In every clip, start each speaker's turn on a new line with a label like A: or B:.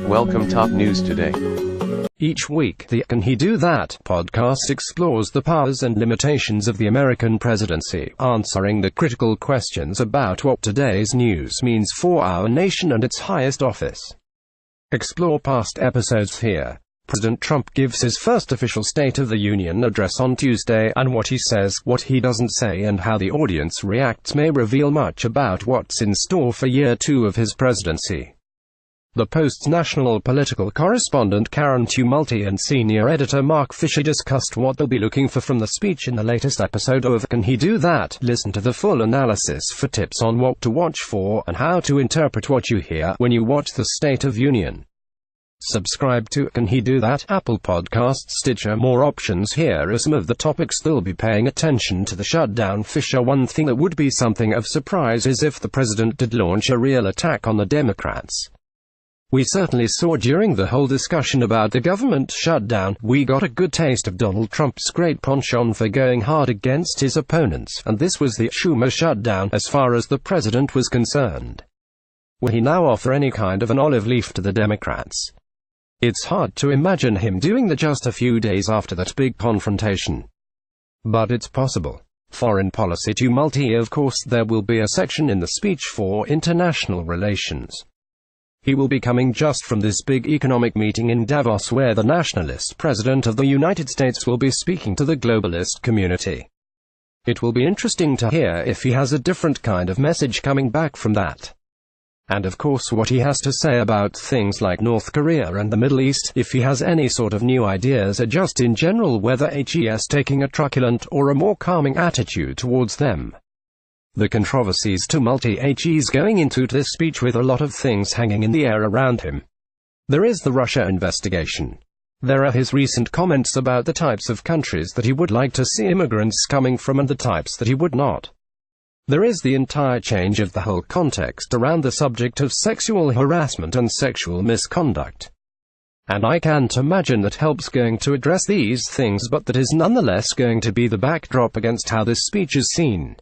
A: Welcome Top News Today.
B: Each week, the Can He Do That podcast explores the powers and limitations of the American presidency, answering the critical questions about what today's news means for our nation and its highest office. Explore past episodes here. President Trump gives his first official State of the Union address on Tuesday, and what he says, what he doesn't say, and how the audience reacts may reveal much about what's in store for year 2 of his presidency. The Post's national political correspondent Karen Tumulty and senior editor Mark Fisher discussed what they'll be looking for from the speech in the latest episode of Can He Do That? Listen to the full analysis for tips on what to watch for, and how to interpret what you hear when you watch the State of Union. Subscribe to Can He Do That? Apple Podcasts, Stitcher. More options. Here are some of the topics they'll be paying attention to. The shutdown. Fisher: one thing that would be something of surprise is if the president did launch a real attack on the Democrats. We certainly saw during the whole discussion about the government shutdown, we got a good taste of Donald Trump's great penchant for going hard against his opponents, and this was the Schumer shutdown as far as the president was concerned. Will he now offer any kind of an olive leaf to the Democrats? It's hard to imagine him doing that just a few days after that big confrontation. But it's possible. Foreign policy. Tumulty. Of course, there will be a section in the speech for international relations. He will be coming just from this big economic meeting in Davos, where the nationalist president of the United States will be speaking to the globalist community. It will be interesting to hear if he has a different kind of message coming back from that. And of course what he has to say about things like North Korea and the Middle East, if he has any sort of new ideas, or just in general whether he is taking a truculent or a more calming attitude towards them. The controversies. Tumulty. He's going into this speech with a lot of things hanging in the air around him. There is the Russia investigation. There are his recent comments about the types of countries that he would like to see immigrants coming from and the types that he would not. There is the entire change of the whole context around the subject of sexual harassment and sexual misconduct. And I can't imagine that helps going to address these things, but that is nonetheless going to be the backdrop against how this speech is seen.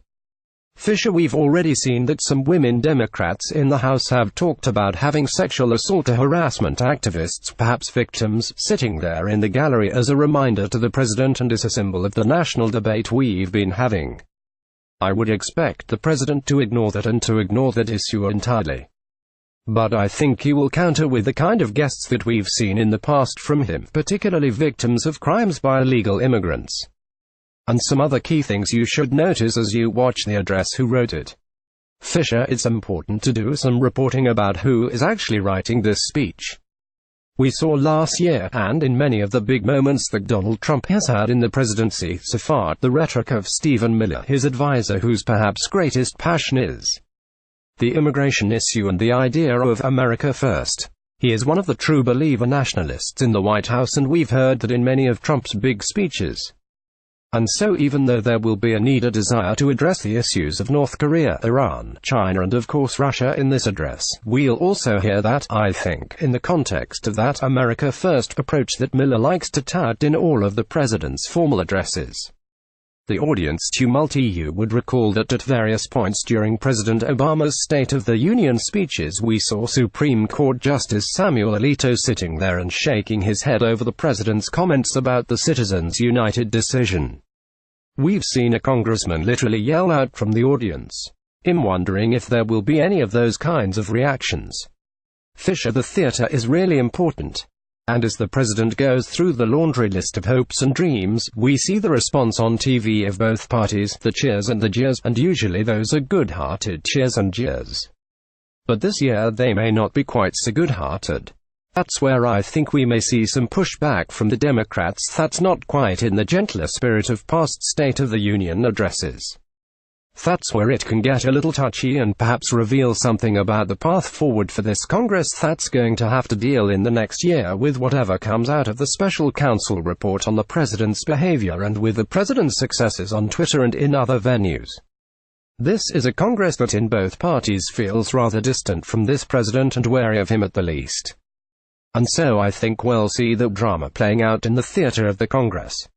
B: Fisher: we've already seen that some women Democrats in the House have talked about having sexual assault or harassment activists, perhaps victims, sitting there in the gallery as a reminder to the president and as a symbol of the national debate we've been having. I would expect the president to ignore that and to ignore that issue entirely. But I think he will counter with the kind of guests that we've seen in the past from him, particularly victims of crimes by illegal immigrants. And some other key things you should notice as you watch the address. Who wrote it? Fisher: it's important to do some reporting about who is actually writing this speech. We saw last year, and in many of the big moments that Donald Trump has had in the presidency so far, the rhetoric of Stephen Miller, his advisor, whose perhaps greatest passion is the immigration issue and the idea of America first. He is one of the true believer nationalists in the White House, and we've heard that in many of Trump's big speeches. And so even though there will be a desire to address the issues of North Korea, Iran, China and of course Russia in this address, we'll also hear that, I think, in the context of that America First approach that Miller likes to tout in all of the president's formal addresses. The audience. Tumulty. You would recall that at various points during President Obama's State of the Union speeches we saw Supreme Court Justice Samuel Alito sitting there and shaking his head over the president's comments about the Citizens United decision. We've seen a congressman literally yell out from the audience. I'm wondering if there will be any of those kinds of reactions. Fisher: the theater is really important. And as the president goes through the laundry list of hopes and dreams, we see the response on TV of both parties, the cheers and the jeers, and usually those are good-hearted cheers and jeers. But this year they may not be quite so good-hearted. That's where I think we may see some pushback from the Democrats that's not quite in the gentler spirit of past State of the Union addresses. That's where it can get a little touchy and perhaps reveal something about the path forward for this Congress that's going to have to deal in the next year with whatever comes out of the special counsel report on the president's behavior and with the president's successes on Twitter and in other venues. This is a Congress that in both parties feels rather distant from this president and wary of him at the least. And so I think we'll see the drama playing out in the theater of the Congress.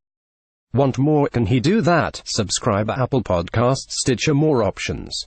B: Want more? Can he do that? Subscribe Apple Podcasts, Stitcher. More options.